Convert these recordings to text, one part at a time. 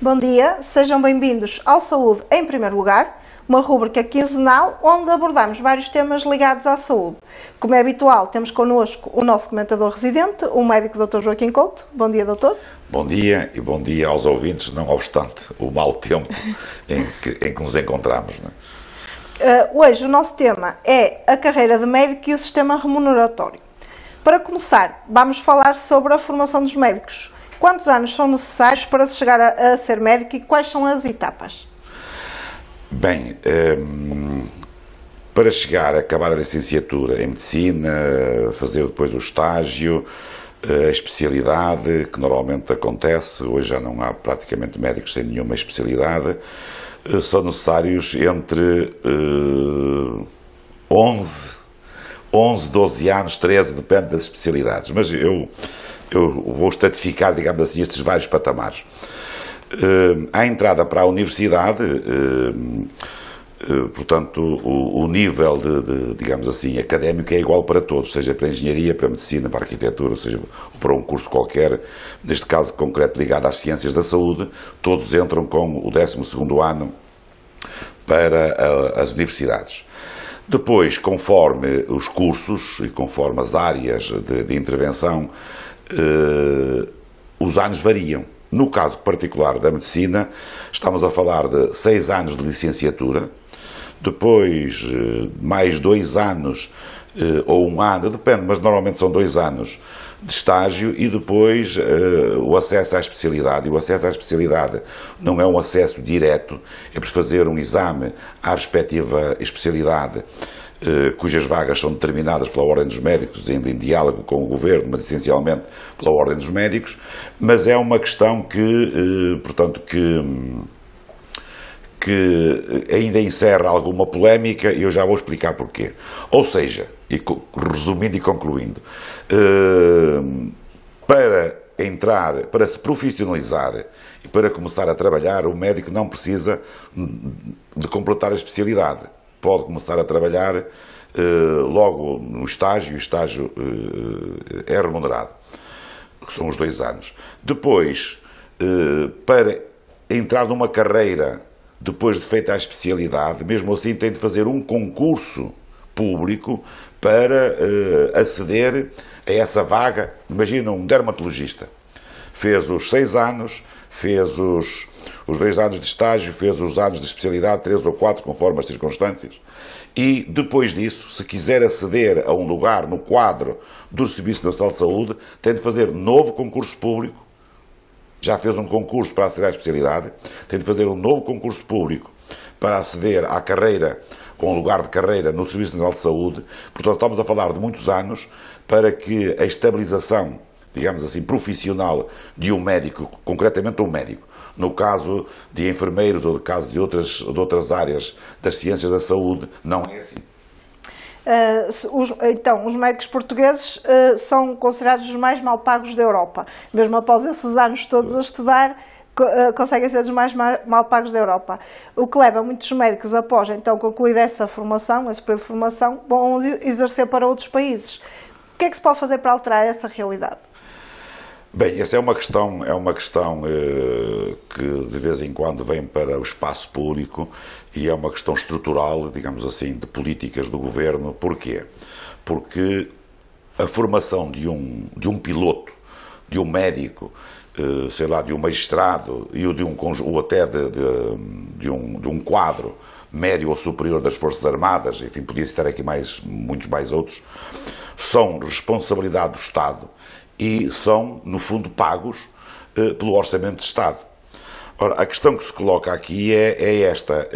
Bom dia, sejam bem-vindos ao Saúde em Primeiro Lugar, uma rúbrica quinzenal onde abordamos vários temas ligados à saúde. Como é habitual, temos connosco o nosso comentador residente, o médico Dr. Joaquim Couto. Bom dia, doutor. Bom dia e bom dia aos ouvintes, não obstante o mau tempo em que nos encontramos. Hoje o nosso tema é a carreira de médico e o sistema remuneratório. Para começar, vamos falar sobre a formação dos médicos. Quantos anos são necessários para se chegar a ser médico e quais são as etapas? Bem, para chegar a acabar a licenciatura em medicina, fazer depois o estágio, a especialidade, que normalmente acontece, hoje já não há praticamente médicos sem nenhuma especialidade, são necessários entre 11, 12 anos, 13, depende das especialidades, mas eu vou estratificar, digamos assim, estes vários patamares. À entrada para a universidade, portanto, o nível digamos assim, académico é igual para todos, seja para a engenharia, para a medicina, para a arquitetura, seja para um curso qualquer, neste caso concreto ligado às ciências da saúde, todos entram com o 12º ano para as universidades. Depois, conforme os cursos e conforme as áreas de intervenção, os anos variam. No caso particular da medicina, estamos a falar de 6 anos de licenciatura, depois mais 2 anos ou 1 ano, depende, mas normalmente são 2 anos de estágio e depois o acesso à especialidade. E o acesso à especialidade não é um acesso direto, é preciso fazer um exame à respectiva especialidade, cujas vagas são determinadas pela Ordem dos Médicos, ainda em diálogo com o Governo, mas essencialmente pela Ordem dos Médicos, mas é uma questão que, portanto, que ainda encerra alguma polémica e eu já vou explicar porquê. Ou seja, resumindo e concluindo, para se profissionalizar e para começar a trabalhar, o médico não precisa de completar a especialidade. Pode começar a trabalhar logo no estágio, e o estágio é remunerado, que são os 2 anos. Depois, para entrar numa carreira, depois de feita a especialidade, mesmo assim tem de fazer um concurso público para aceder a essa vaga. Imagina um dermatologista, fez os 6 anos, fez os 2 anos de estágio, fez os anos de especialidade, 3 ou 4, conforme as circunstâncias, e depois disso, se quiser aceder a um lugar no quadro do Serviço Nacional de Saúde, tem de fazer novo concurso público. Já fez um concurso para aceder à especialidade, tem de fazer um novo concurso público para aceder à carreira, a um lugar de carreira no Serviço Nacional de Saúde. Portanto, estamos a falar de muitos anos para que a estabilização, digamos assim, profissional de um médico, concretamente um médico, no caso de enfermeiros ou no caso de outras áreas das ciências da saúde, não é assim. Então, os médicos portugueses são considerados os mais mal pagos da Europa. Mesmo após esses anos todos a estudar, conseguem ser os mais mal pagos da Europa. O que leva muitos médicos, após então concluir essa formação, esse período de formação, vão exercer para outros países. O que é que se pode fazer para alterar essa realidade? Bem, essa é uma questão que de vez em quando vem para o espaço público e é uma questão estrutural, digamos assim, de políticas do governo. Porquê? Porque a formação de um piloto, de um médico, sei lá, de um magistrado ou até de um quadro médio ou superior das Forças Armadas, enfim, podia citar aqui muitos mais outros, são responsabilidade do Estado e são, no fundo, pagos pelo Orçamento de Estado. Ora, a questão que se coloca aqui é esta.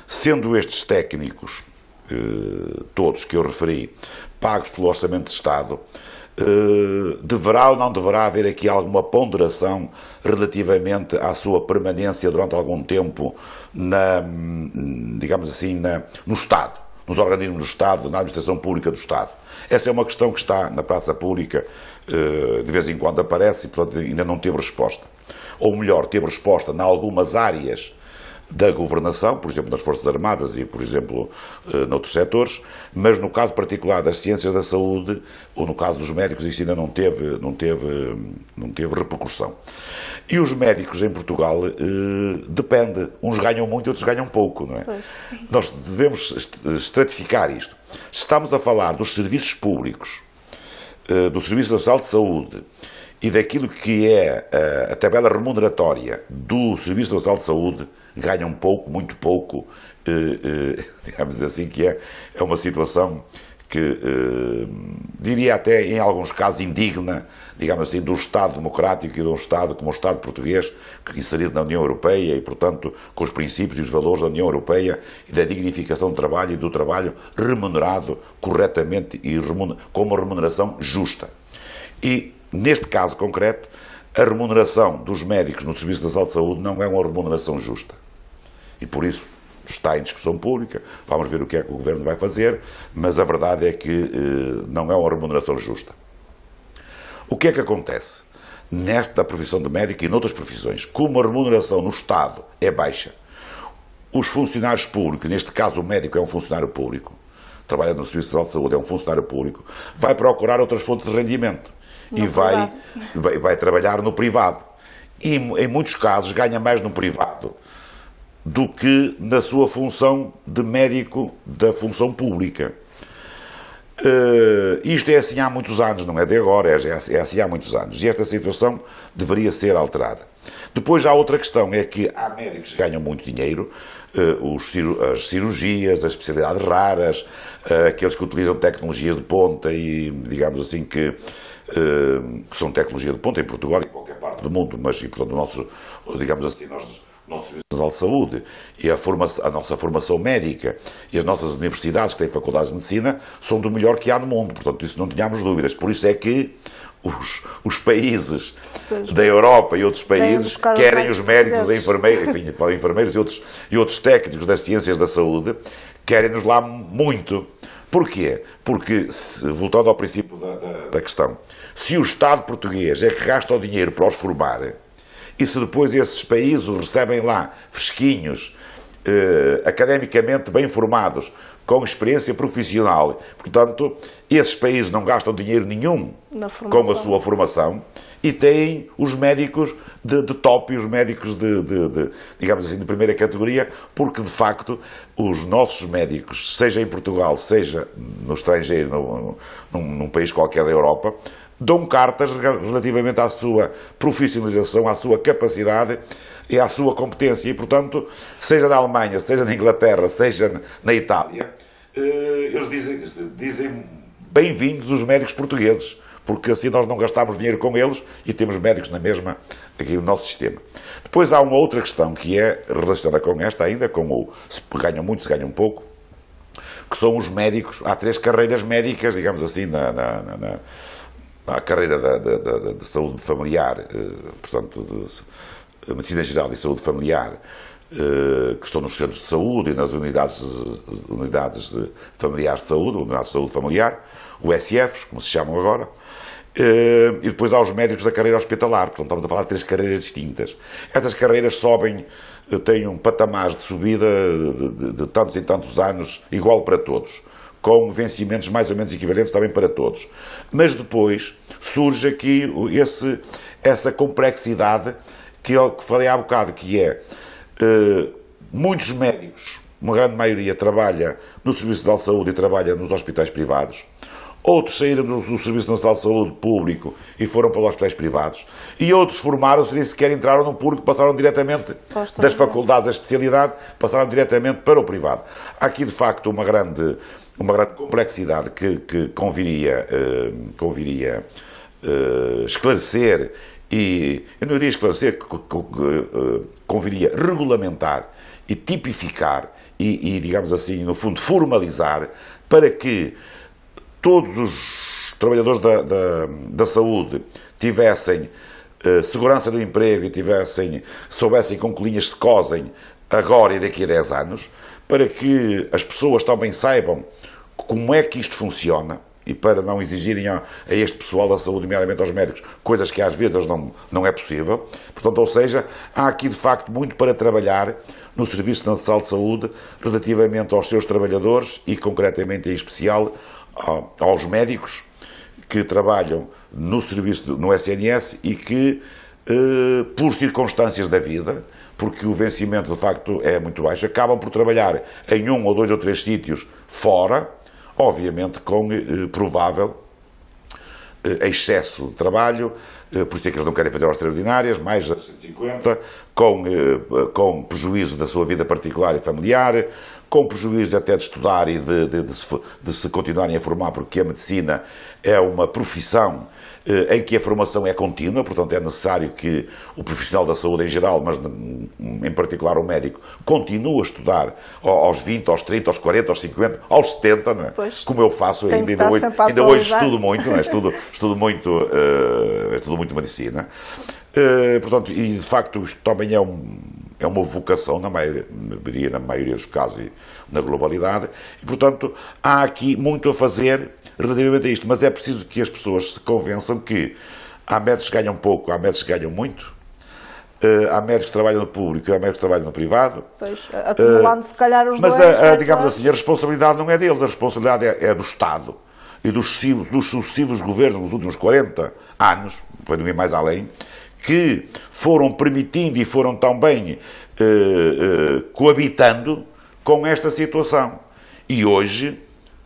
Sendo estes técnicos, todos que eu referi, pagos pelo Orçamento de Estado, deverá ou não deverá haver aqui alguma ponderação relativamente à sua permanência durante algum tempo digamos assim, no Estado, nos organismos do Estado, na administração pública do Estado? Essa é uma questão que está na praça pública, de vez em quando aparece e, portanto, ainda não teve resposta. Ou melhor, teve resposta em algumas áreas da governação, por exemplo, nas Forças Armadas e, por exemplo, noutros setores, mas no caso particular das ciências da saúde, ou no caso dos médicos, isto ainda não teve repercussão. E os médicos em Portugal, depende, uns ganham muito e outros ganham pouco, não é? Pois. Nós devemos estratificar isto. Se estamos a falar dos serviços públicos, do Serviço Nacional de Saúde, e daquilo que é a tabela remuneratória do Serviço Nacional de Saúde, ganham pouco, muito pouco, digamos assim, que é uma situação que, diria até em alguns casos, indigna, digamos assim, do Estado democrático e de um Estado como o Estado português, inserido na União Europeia e, portanto, com os princípios e os valores da União Europeia e da dignificação do trabalho e do trabalho remunerado corretamente e com uma remuneração justa. E, neste caso concreto, a remuneração dos médicos no Serviço Nacional de Saúde não é uma remuneração justa. E por isso está em discussão pública, vamos ver o que é que o Governo vai fazer, mas a verdade é que não é uma remuneração justa. O que é que acontece? Nesta profissão de médico e noutras profissões, como a remuneração no Estado é baixa, os funcionários públicos, neste caso o médico é um funcionário público, trabalha no Serviço Nacional de Saúde, é um funcionário público, vai procurar outras fontes de rendimento e vai trabalhar no privado. E, em muitos casos, ganha mais no privado do que na sua função de médico da função pública. Isto é assim há muitos anos, não é de agora, é assim há muitos anos. E esta situação deveria ser alterada. Depois há outra questão, é que há médicos que ganham muito dinheiro, as cirurgias, as especialidades raras, aqueles que utilizam tecnologias de ponta e, digamos assim, que são tecnologia de ponta em Portugal e em qualquer parte do mundo, mas, e, portanto, digamos assim, nosso Serviço Nacional de Saúde e a nossa formação médica e as nossas universidades, que têm faculdades de medicina, são do melhor que há no mundo. Portanto, isso não tínhamos dúvidas. Por isso é que os países da Europa e outros países querem os médicos, enfermeiros e outros técnicos das ciências da saúde, querem-nos lá muito. Porquê? Porque, voltando ao princípio da questão, se o Estado português é que gasta o dinheiro para os formar, e se depois esses países recebem lá fresquinhos, academicamente bem formados, com experiência profissional, portanto, esses países não gastam dinheiro nenhum com a sua formação e têm os médicos de top e os médicos digamos assim, de primeira categoria, porque de facto os nossos médicos, seja em Portugal, seja no estrangeiro, num país qualquer da Europa, dão cartas relativamente à sua profissionalização, à sua capacidade e à sua competência. E, portanto, seja na Alemanha, seja na Inglaterra, seja na Itália, eles dizem bem-vindos os médicos portugueses, porque assim nós não gastamos dinheiro com eles e temos médicos na mesma, aqui no nosso sistema. Depois há uma outra questão que é relacionada com esta ainda, se ganham muito, se ganham pouco, que são os médicos. Há 3 carreiras médicas, digamos assim, na carreira de saúde familiar, portanto, de medicina geral e saúde familiar, que estão nos centros de saúde e nas unidades familiares de saúde, unidades de saúde familiar, USFs, como se chamam agora, e depois há os médicos da carreira hospitalar. Portanto, estamos a falar de 3 carreiras distintas. Estas carreiras sobem, têm um patamar de subida de tantos e tantos anos igual para todos, com vencimentos mais ou menos equivalentes também para todos. Mas depois surge aqui essa complexidade que eu falei há bocado, que é muitos médicos, uma grande maioria, trabalha no Serviço Nacional de Saúde e trabalha nos hospitais privados. Outros saíram do Serviço Nacional de Saúde público e foram para os hospitais privados. E outros formaram-se e nem sequer entraram no público, passaram diretamente das faculdades da especialidade, passaram diretamente para o privado. Há aqui, de facto, uma grande complexidade que conviria esclarecer, e eu não iria esclarecer, conviria regulamentar e tipificar e, digamos assim, no fundo, formalizar, para que todos os trabalhadores da saúde tivessem segurança do emprego e soubessem com que linhas se cosem agora e daqui a 10 anos, para que as pessoas também saibam como é que isto funciona e para não exigirem a este pessoal da saúde, nomeadamente aos médicos, coisas que às vezes não é possível. Portanto, ou seja, há aqui de facto muito para trabalhar no Serviço Nacional de Saúde relativamente aos seus trabalhadores e concretamente em especial aos médicos que trabalham no serviço, no SNS e que, por circunstâncias da vida, porque o vencimento de facto é muito baixo, acabam por trabalhar em 1 ou 2 ou 3 sítios fora, obviamente com provável excesso de trabalho, por isso é que eles não querem fazer horas extraordinárias, mais de 150, com prejuízo da sua vida particular e familiar, com prejuízo até de estudar e de se continuarem a formar, porque a medicina é uma profissão em que a formação é contínua, portanto é necessário que o profissional da saúde em geral, mas em particular o médico, continue a estudar aos 20, aos 30, aos 40, aos 50, aos 70, não é? Como eu faço ainda hoje estudo muito, não é? estudo muito medicina. Portanto, e de facto isto também é uma vocação, na maioria dos casos e na globalidade, e portanto há aqui muito a fazer relativamente a isto, mas é preciso que as pessoas se convençam que há médicos que ganham pouco, há médicos que ganham muito, há médicos que trabalham no público e há médicos que trabalham no privado. Pois, acumulando se calhar os mas dois. digamos assim, a responsabilidade não é deles, a responsabilidade é do Estado e dos sucessivos governos nos últimos 40 anos, para não ir mais além, que foram permitindo e foram também coabitando com esta situação. E hoje,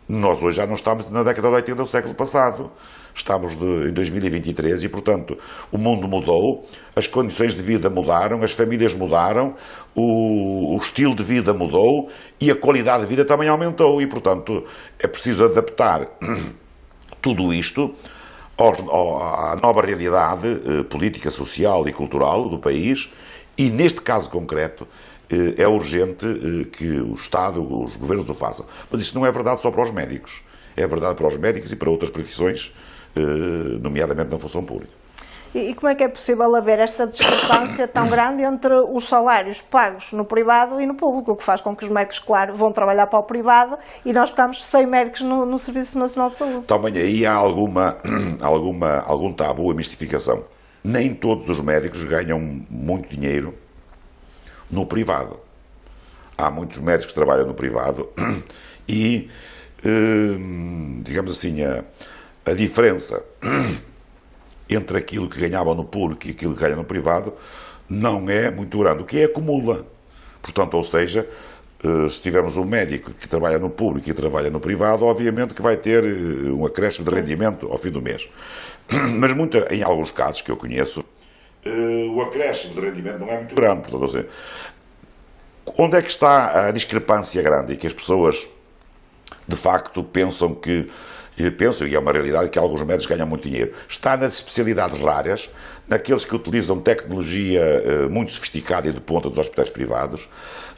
nós já não estamos na década de 80 do século passado, estamos em 2023 e, portanto, o mundo mudou, as condições de vida mudaram, as famílias mudaram, o estilo de vida mudou e a qualidade de vida também aumentou e, portanto, é preciso adaptar tudo isto à nova realidade política, social e cultural do país e, neste caso concreto, é urgente que o Estado, os governos o façam. Mas isso não é verdade só para os médicos. É verdade para os médicos e para outras profissões, nomeadamente na função pública. E como é que é possível haver esta discrepância tão grande entre os salários pagos no privado e no público, o que faz com que os médicos, claro, vão trabalhar para o privado e nós ficamos sem médicos no Serviço Nacional de Saúde? Também aí há algum tabu, a mistificação. Nem todos os médicos ganham muito dinheiro no privado. Há muitos médicos que trabalham no privado e, digamos assim, a diferença entre aquilo que ganhavam no público e aquilo que ganham no privado não é muito grande, o que acumula. Portanto, ou seja, se tivermos um médico que trabalha no público e trabalha no privado, obviamente que vai ter um acréscimo de rendimento ao fim do mês. Mas em alguns casos que eu conheço, o acréscimo de rendimento não é muito grande. Portanto, ou seja, onde é que está a discrepância grande e que as pessoas, de facto, pensam, e é uma realidade, que alguns médicos ganham muito dinheiro? Está nas especialidades raras, naqueles que utilizam tecnologia muito sofisticada e de ponta dos hospitais privados,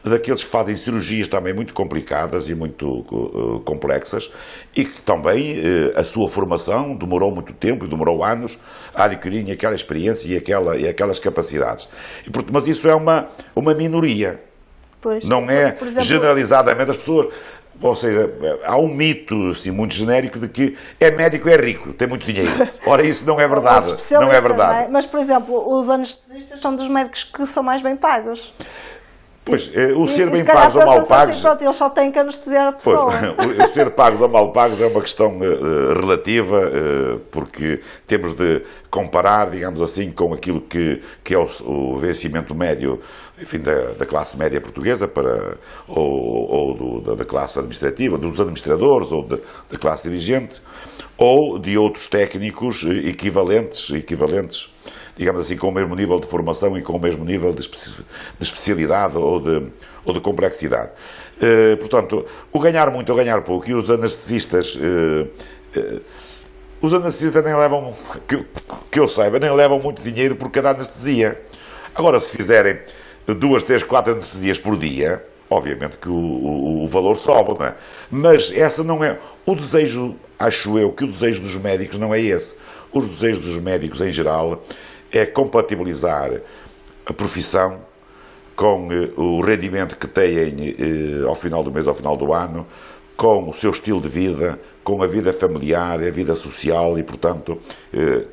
daqueles que fazem cirurgias também muito complicadas e muito complexas e que também a sua formação demorou muito tempo e demorou anos a adquirirem aquela experiência e aquelas capacidades. Mas isso é uma minoria. Pois, não é, por exemplo, generalizadamente as pessoas. Ou seja, há um mito assim, muito genérico de que é médico, é rico, tem muito dinheiro. Ora, isso não é verdade. Não é verdade. Não é? Mas, por exemplo, os anestesistas são dos médicos que são mais bem pagos. Pois, o ser bem pagos ou mal pagos... Assim, pronto, eles só têm que anestesiar a pessoa. Pois, o ser pagos ou mal pagos é uma questão relativa, porque temos de comparar, digamos assim, com aquilo que é o vencimento médio, enfim, da classe média portuguesa ou da classe administrativa, dos administradores ou da classe dirigente, ou de outros técnicos equivalentes, digamos assim, com o mesmo nível de formação e com o mesmo nível de especialidade ou de complexidade. Portanto, o ganhar muito ou ganhar pouco, e os anestesistas nem levam, que eu saiba, nem levam muito dinheiro por cada anestesia. Agora, se fizerem 2, 3, 4 anestesias por dia, obviamente que o valor sobe, não é? Mas essa não é o desejo, acho eu, que o desejo dos médicos não é esse. Os desejos dos médicos, em geral, é compatibilizar a profissão com o rendimento que têm ao final do mês, ao final do ano, com o seu estilo de vida, com a vida familiar, a vida social e, portanto,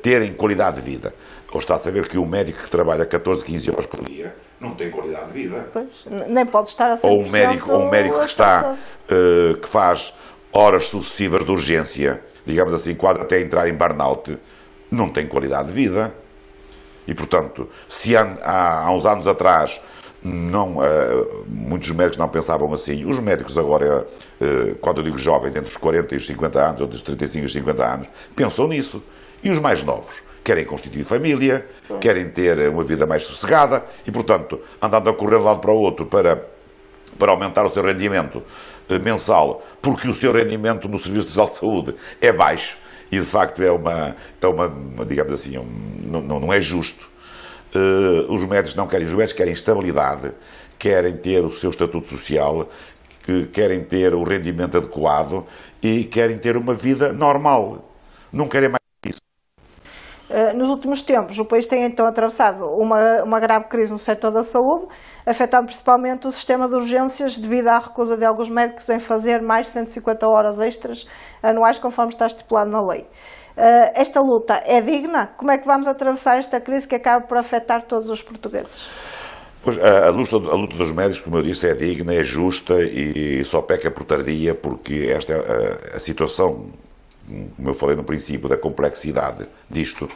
terem qualidade de vida. Ou está a saber que um médico que trabalha 14, 15 horas por dia não tem qualidade de vida. Pois, nem pode estar a 100%. Ou um médico que faz horas sucessivas de urgência, digamos assim, quase até entrar em burnout, não tem qualidade de vida. E, portanto, se há uns anos atrás muitos médicos não pensavam assim, os médicos agora, quando eu digo jovens, entre os 40 e os 50 anos, ou entre os 35 e os 50 anos, pensam nisso. E os mais novos querem constituir família, querem ter uma vida mais sossegada e, portanto, andando a correr de um lado para o outro para aumentar o seu rendimento mensal, porque o seu rendimento no Serviço Nacional de Saúde é baixo e, de facto, digamos assim, não é justo. Os médicos não querem, os médicos querem estabilidade, querem ter o seu estatuto social, querem ter o rendimento adequado e querem ter uma vida normal. Não querem mais isso. Nos últimos tempos, o país tem então atravessado uma grave crise no setor da saúde, afetando principalmente o sistema de urgências devido à recusa de alguns médicos em fazer mais de 150 horas extras anuais, conforme está estipulado na lei. Esta luta é digna? Como é que vamos atravessar esta crise que acaba por afetar todos os portugueses? Pois, a luta dos médicos, como eu disse, é digna, é justa e só peca por tardia, porque esta a situação, como eu falei no princípio, da complexidade disto,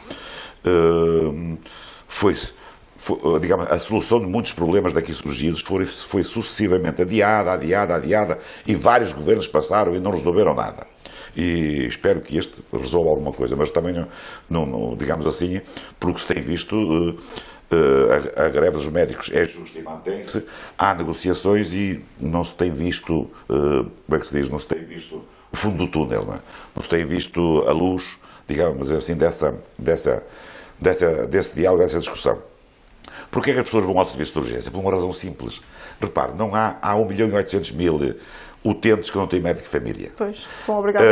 digamos, a solução de muitos problemas daqui surgidos foi sucessivamente adiada, e vários governos passaram e não resolveram nada. E espero que este resolva alguma coisa, mas também, digamos assim, porque se tem visto, a greve dos médicos é justa e mantém-se, há negociações e não se tem visto, como é que se diz, não se tem visto o fundo do túnel, não se tem visto a luz, digamos assim, desse diálogo, dessa discussão. Porquê é que as pessoas vão ao serviço de urgência? Por uma razão simples. Repare, há 1.800.000 utentes que não têm médico de família. Pois, são obrigados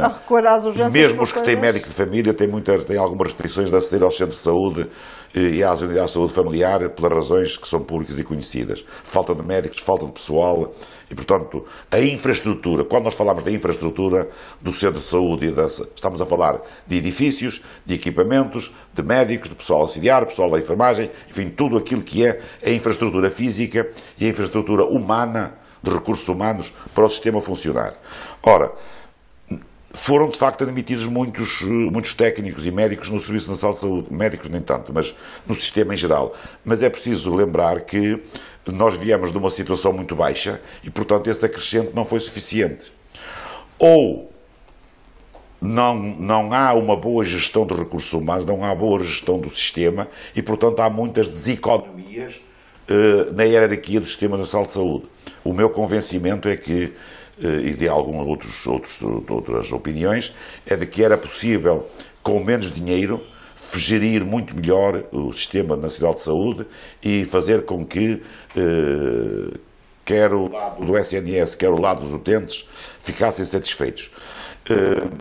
a recorrer às urgências. Mesmo os que têm médico de família têm algumas restrições de aceder aos centros de saúde e às unidades de saúde familiar pelas razões que são públicas e conhecidas. Falta de médicos, falta de pessoal e, portanto, a infraestrutura, quando nós falamos da infraestrutura do centro de saúde, estamos a falar de edifícios, de equipamentos, de médicos, de pessoal auxiliar, pessoal da enfermagem, enfim, tudo aquilo que é a infraestrutura física e a infraestrutura humana, de recursos humanos, para o sistema funcionar. Ora, foram de facto admitidos muitos técnicos e médicos no Serviço Nacional de Saúde, médicos nem tanto, mas no sistema em geral. Mas é preciso lembrar que nós viemos de uma situação muito baixa e, portanto, esse acrescente não foi suficiente. Ou não há uma boa gestão de recursos humanos, não há boa gestão do sistema e, portanto, há muitas deseconomias na hierarquia do Sistema Nacional de Saúde. O meu convencimento é que, e de algumas outras opiniões, é de que era possível, com menos dinheiro, gerir muito melhor o Sistema Nacional de Saúde e fazer com que, quer o lado do SNS, quer o lado dos utentes, ficassem satisfeitos.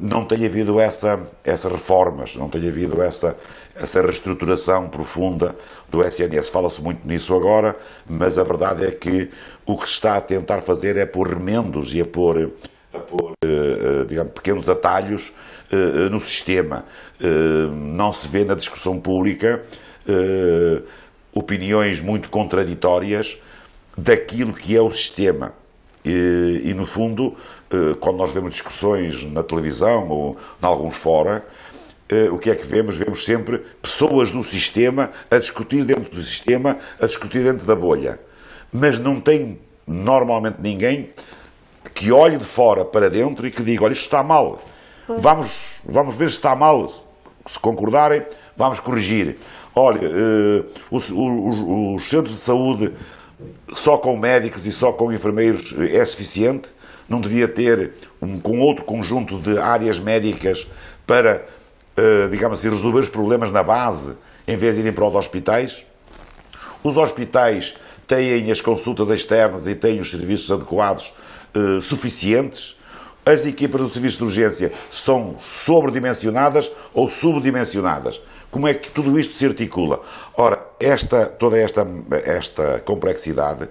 Não tem havido essas reformas, não tem havido essa reestruturação profunda do SNS. Fala-se muito nisso agora, mas a verdade é que o que se está a tentar fazer é pôr remendos e a pôr digamos, pequenos atalhos no sistema. Não se vê na discussão pública opiniões muito contraditórias daquilo que é o sistema. E no fundo, quando nós vemos discussões na televisão ou em alguns fora, o que é que vemos? Vemos sempre pessoas do sistema a discutir dentro do sistema, a discutir dentro da bolha. Mas não tem normalmente ninguém que olhe de fora para dentro e que diga, olha, isto está mal. Vamos ver se está mal. Se concordarem, vamos corrigir. Olha, os centros de saúde só com médicos e só com enfermeiros é suficiente? Não devia ter com outro conjunto de áreas médicas para, digamos assim, resolver os problemas na base, em vez de irem para os hospitais? Os hospitais têm as consultas externas e têm os serviços adequados suficientes? As equipas do serviço de urgência são sobredimensionadas ou subdimensionadas? Como é que tudo isto se articula? Ora, toda esta complexidade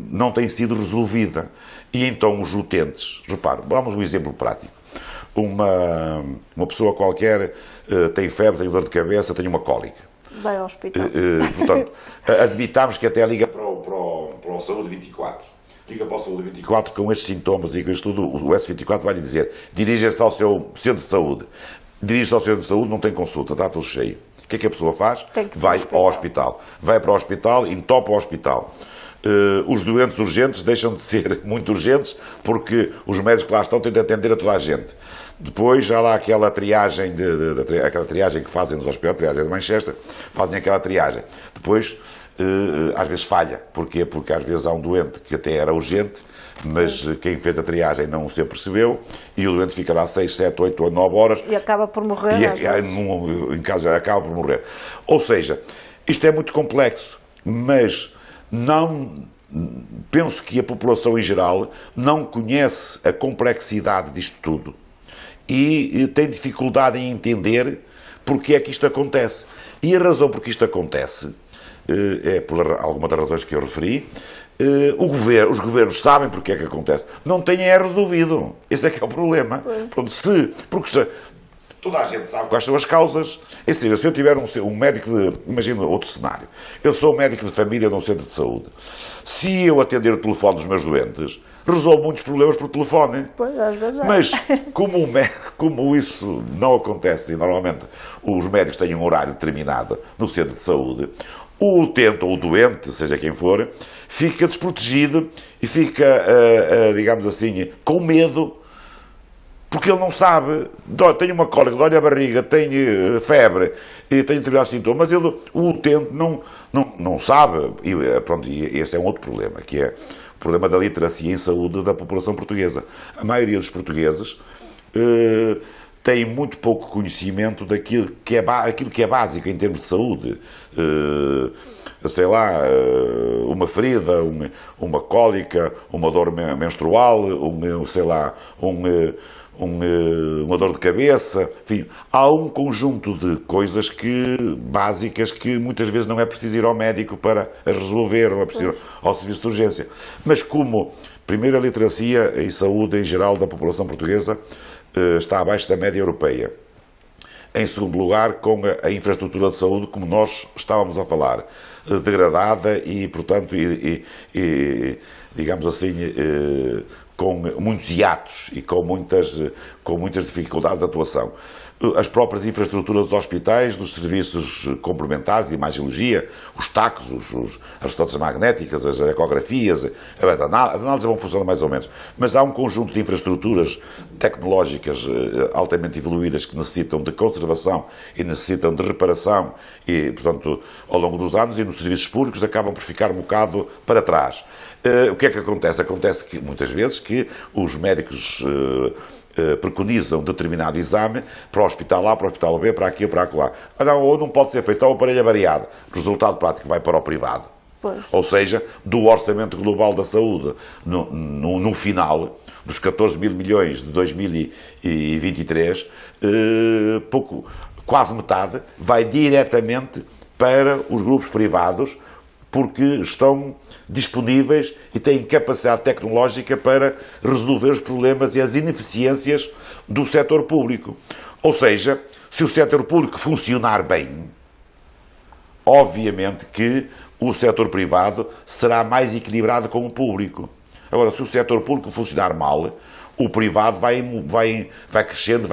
não tem sido resolvida. E então os utentes, repare, vamos um exemplo prático. Uma pessoa qualquer tem febre, tem dor de cabeça, tem uma cólica. Vai ao hospital. Portanto, admitamos que até liga para o Saúde 24. Liga para o Saúde 24 com estes sintomas e com isto tudo, o S24 vai lhe dizer, dirija-se ao seu centro de saúde. Dirige-se ao centro de saúde, não tem consulta, está tudo cheio. O que é que a pessoa faz? Vai ao hospital. Vai para o hospital e entopa o hospital. Os doentes urgentes deixam de ser muito urgentes porque os médicos que lá estão têm de atender a toda a gente. Depois já lá aquela triagem, aquela triagem que fazem nos hospitais, a triagem de Manchester, fazem aquela triagem. Depois, às vezes falha. Porquê? Porque às vezes há um doente que até era urgente, mas quem fez a triagem não se apercebeu e o doente fica lá 6, 7, 8 ou 9 horas. E acaba por morrer. Em caso, acaba por morrer. Ou seja, isto é muito complexo, mas não penso que a população em geral não conhece a complexidade disto tudo e tem dificuldade em entender porque é que isto acontece. E a razão por que isto acontece é por alguma das razões que eu referi. Os governos sabem porque é que acontece, não têm resolvido. Esse é que é o problema. Porque toda a gente sabe quais são as causas. Ou seja, se eu tiver um médico imagina outro cenário, eu sou médico de família num centro de saúde, se eu atender o telefone dos meus doentes, resolvo muitos problemas por telefone. Pois, às vezes é. Mas como isso não acontece e normalmente os médicos têm um horário determinado no centro de saúde, o utente ou o doente, seja quem for, fica desprotegido e fica, digamos assim, com medo, porque ele não sabe, tem uma cólica, dói a barriga, tem febre e tem determinados sintomas, mas o utente não sabe. E esse é um outro problema, que é o problema da literacia em saúde da população portuguesa. A maioria dos portugueses tem muito pouco conhecimento daquilo que é básico em termos de saúde. Sei lá, uma ferida, uma cólica, uma dor menstrual, uma dor de cabeça, enfim, há um conjunto de coisas básicas que muitas vezes não é preciso ir ao médico para as resolver, não é preciso ir ao serviço de urgência. Mas como, primeiro, a literacia em saúde em geral da população portuguesa está abaixo da média europeia. Em segundo lugar, com a infraestrutura de saúde, como nós estávamos a falar, degradada e, portanto, digamos assim, com muitos hiatos e com muitas dificuldades de atuação. As próprias infraestruturas dos hospitais, dos serviços complementares de imagiologia, os TACs, as ressonâncias magnéticas, as ecografias, as análises vão funcionando mais ou menos. Mas há um conjunto de infraestruturas tecnológicas altamente evoluídas que necessitam de conservação e necessitam de reparação e, portanto, ao longo dos anos e nos serviços públicos acabam por ficar um bocado para trás. O que é que acontece? Acontece que, muitas vezes, que os médicos preconizam determinado exame para o hospital A, para o hospital B, para aqui, para acolá. Ou não pode ser feito ao aparelho avariado. Resultado prático vai para o privado. Pois. Ou seja, do orçamento global da saúde, no final, dos 14 mil milhões de 2023, quase metade vai diretamente para os grupos privados, porque estão disponíveis e têm capacidade tecnológica para resolver os problemas e as ineficiências do setor público. Ou seja, se o setor público funcionar bem, obviamente que o setor privado será mais equilibrado com o público. Agora, se o setor público funcionar mal, o privado vai crescendo,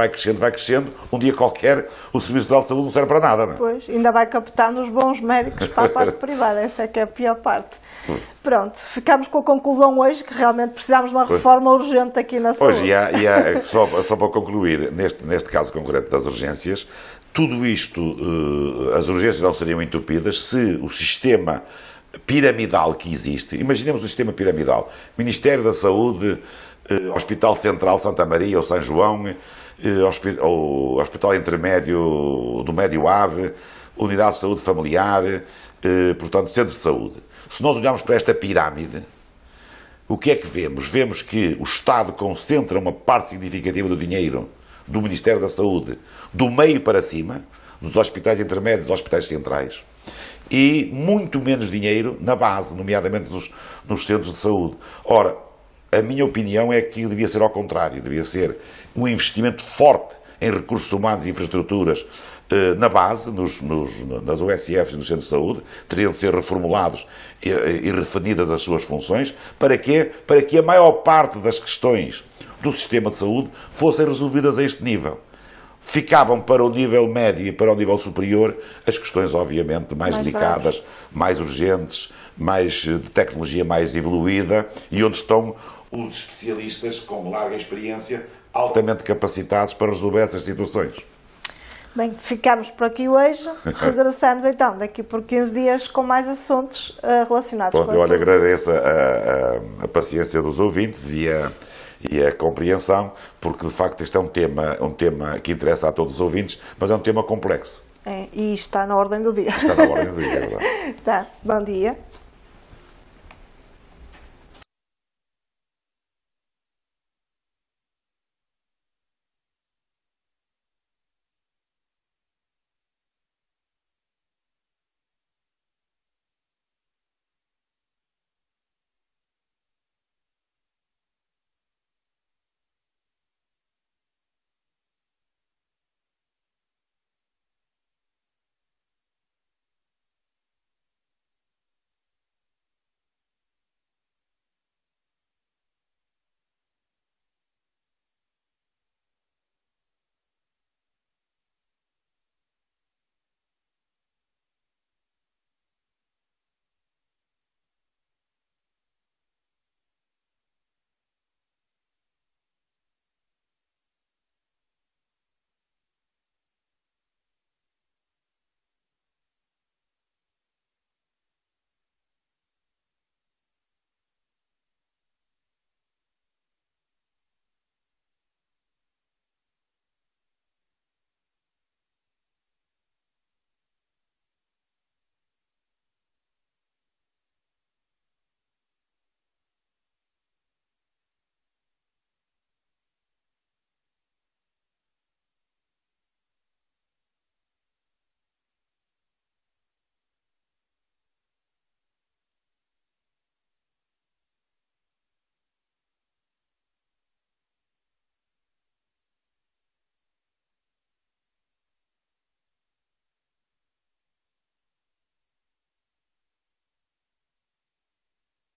um dia qualquer o Serviço Nacional de Saúde não serve para nada. Não é? Pois, ainda vai captando os bons médicos para a parte privada, essa é que é a pior parte. Pronto, ficamos com a conclusão hoje que realmente precisamos de uma reforma urgente aqui na saúde. Só para concluir, neste caso concreto das urgências, tudo isto, as urgências não seriam entupidas se o sistema piramidal que existe, imaginemos o sistema piramidal, Ministério da Saúde, Hospital Central Santa Maria ou São João, Hospital Intermédio do Médio Ave, Unidade de Saúde Familiar, portanto, Centro de Saúde. Se nós olharmos para esta pirâmide, o que é que vemos? Vemos que o Estado concentra uma parte significativa do dinheiro do Ministério da Saúde, do meio para cima, dos hospitais intermédios, dos hospitais centrais, e muito menos dinheiro na base, nomeadamente nos centros de saúde. Ora, a minha opinião é que devia ser ao contrário, devia ser um investimento forte em recursos humanos e infraestruturas na base, nas USFs e nos centros de saúde, teriam de ser reformulados e redefinidas as suas funções. Para quê? Para que a maior parte das questões do sistema de saúde fossem resolvidas a este nível. Ficavam para o nível médio e para o nível superior as questões, obviamente, mais delicadas, graves, mais urgentes, de tecnologia mais evoluída e onde estão os especialistas com larga experiência, altamente capacitados para resolver essas situações. Bem, ficamos por aqui hoje, regressamos então daqui por 15 dias com mais assuntos relacionados com a saúde. Eu agradeço a paciência dos ouvintes e a compreensão, porque de facto este é um tema que interessa a todos os ouvintes, mas é um tema complexo. E está na ordem do dia. Está na ordem do dia, é verdade. Tá, bom dia.